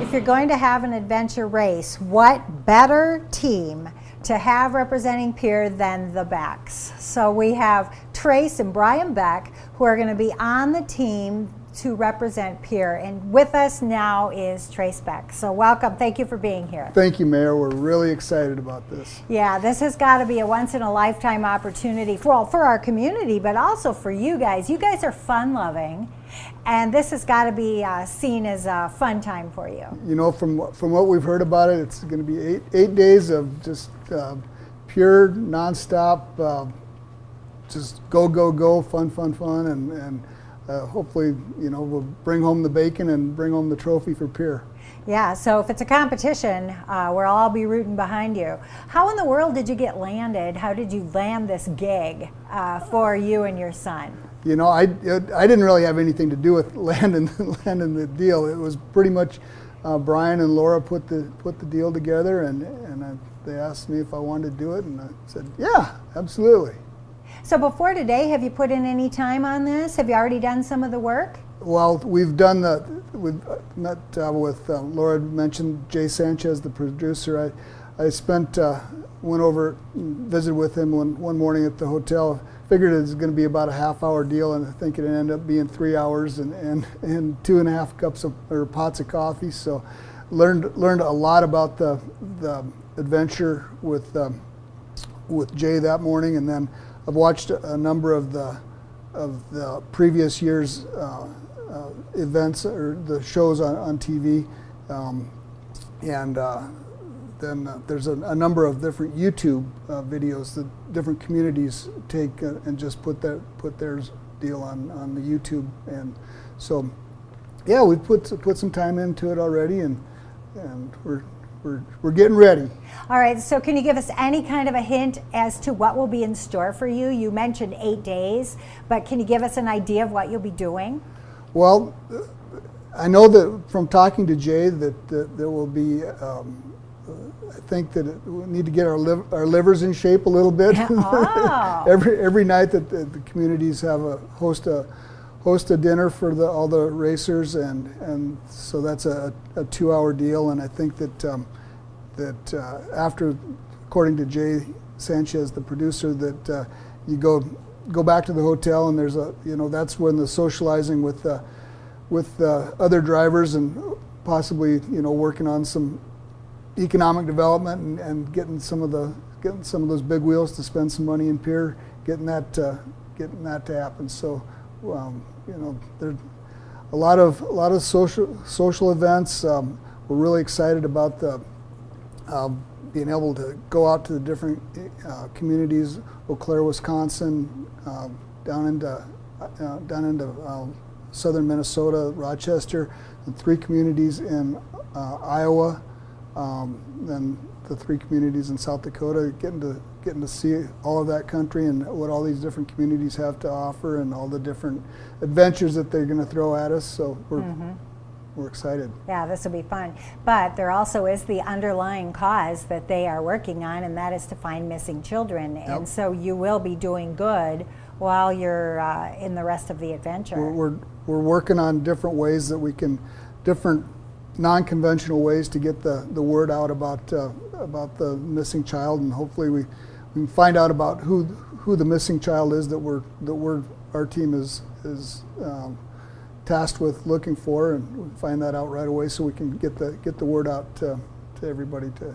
if you're going to have an adventure race, what better team to have representing Pierre than the Becks? So we have Trace and Brian Beck, who are going to be on the team to represent Pierre. And with us now is Trace Beck. So welcome. Thank you for being here. Thank you, Mayor. We're really excited about this. Yeah, this has got to be a once-in-a-lifetime opportunity for our community, but also for you guys. You guys are fun-loving, and this has got to be seen as a fun time for you. You know, from what we've heard about it, it's going to be eight days of just pure, nonstop, just go, fun, and hopefully, you know, we'll bring home the bacon and bring home the trophy for Pierre. Yeah, so if it's a competition, we'll all be rooting behind you. How in the world did you get landed? How did you land this gig for you and your son? You know, I didn't really have anything to do with landing the deal. It was pretty much Brian and Laura put the deal together, and they asked me if I wanted to do it, and I said, yeah, absolutely. So before today, have you put in any time on this? Have you already done some of the work? Well, we've done with Laura mentioned Jay Sanchez, the producer. I went over, visited with him one morning at the hotel. Figured it was going to be about a half-hour deal, and I think it ended up being 3 hours and 2.5 pots of coffee. So learned a lot about the adventure with Jay that morning, and then I've watched a number of the previous year's events or the shows on TV, then there's a number of different YouTube videos that different communities take and just put their deal on the YouTube, and so yeah, we've put some time into it already, and we're getting ready. All right, so can you give us any kind of a hint as to what will be in store for you? You mentioned 8 days, but can you give us an idea of what you'll be doing? Well, I know that from talking to Jay that there will be, I think that we need to get our livers in shape a little bit. Oh. every night that the communities have host a dinner for all the racers, and so that's a 2-hour deal, and I think that after, according to Jay Sanchez, the producer, that you go back to the hotel, and there's that's when the socializing with other drivers, and possibly working on some economic development and getting some of those big wheels to spend some money in Pierre, getting that to happen. So there's a lot of social events. We're really excited about being able to go out to the different communities, Eau Claire, Wisconsin, down into southern Minnesota, Rochester, and 3 communities in Iowa, then the 3 communities in South Dakota, getting to see all of that country and what all these different communities have to offer, and all the different adventures that they're going to throw at us. So we're excited. Yeah, this will be fun. But there also is the underlying cause that they are working on, and that is to find missing children. Yep. And so you will be doing good while you're in the rest of the adventure. We're working on different ways that we can, different non-conventional ways to get the word out about the missing child, and hopefully we can find out about who the missing child is that our team is tasked with looking for, and we'll find that out right away, so we can get the word out to everybody to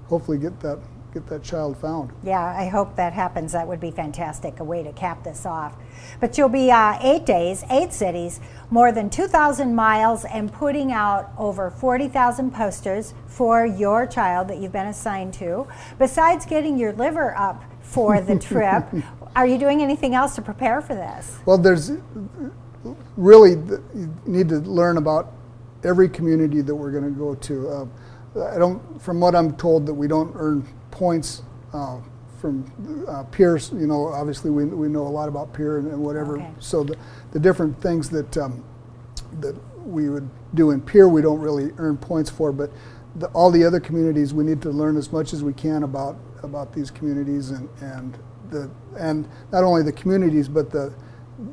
hopefully get that child found. Yeah, I hope that happens. That would be fantastic, a way to cap this off. But you'll be 8 days, 8 cities, more than 2,000 miles, and putting out over 40,000 posters for your child that you've been assigned to. Besides getting your liver up for the trip, are you doing anything else to prepare for this? Well, there's really, you need to learn about every community that we're going to go to. From what I'm told, that we don't earn points from Pierre. Obviously we know a lot about Pierre and whatever. Okay. So the different things that we would do in Pierre, we don't really earn points for, but all the other communities, we need to learn as much as we can about these communities, and not only the communities, but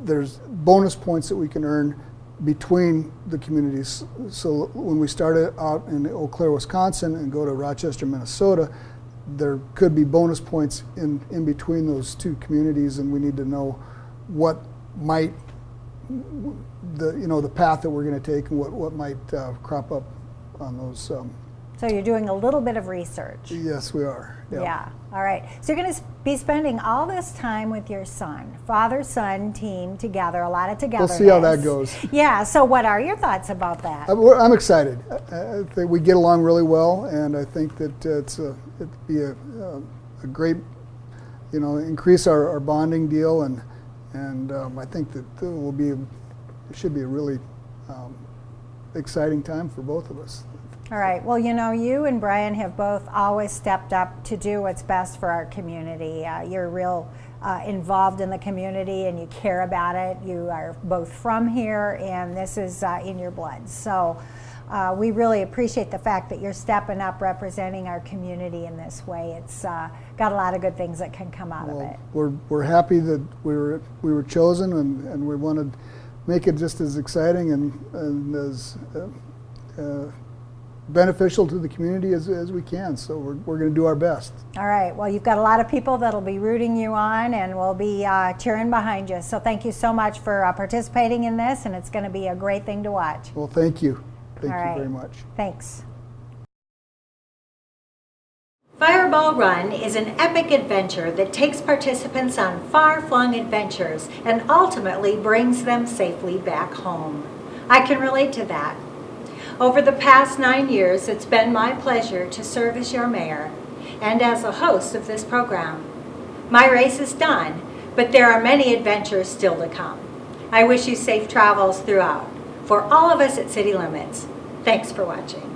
there's bonus points that we can earn between the communities. So when we started out in Eau Claire, Wisconsin and go to Rochester, Minnesota, there could be bonus points in between those two communities, and we need to know what might the path that we're going to take and what might crop up on those. So you're doing a little bit of research. Yes, we are. Yep. Yeah. All right. So you're going to be spending all this time with your son, father-son team together, a lot of togetherness. We'll see how that goes. Yeah. So what are your thoughts about that? I'm excited. I think we get along really well, and I think that it'd be a great, increase our bonding deal, and I think that it should be a really exciting time for both of us. All right. Well, you and Brian have both always stepped up to do what's best for our community. You're real involved in the community, and you care about it. You are both from here, and this is in your blood. So we really appreciate the fact that you're stepping up, representing our community in this way. It's got a lot of good things that can come out of it. We're happy that we were chosen, and we want to make it just as exciting and as beneficial to the community as we can. So we're going to do our best. All right. Well, you've got a lot of people that'll be rooting you on, and will be cheering behind you. So thank you so much for participating in this, and it's going to be a great thing to watch. Well, thank you. Thank you very much. Thanks. Fireball Run is an epic adventure that takes participants on far-flung adventures and ultimately brings them safely back home. I can relate to that. Over the past 9 years, it's been my pleasure to serve as your mayor and as a host of this program. My race is done, but there are many adventures still to come. I wish you safe travels throughout. For all of us at City Limits, thanks for watching.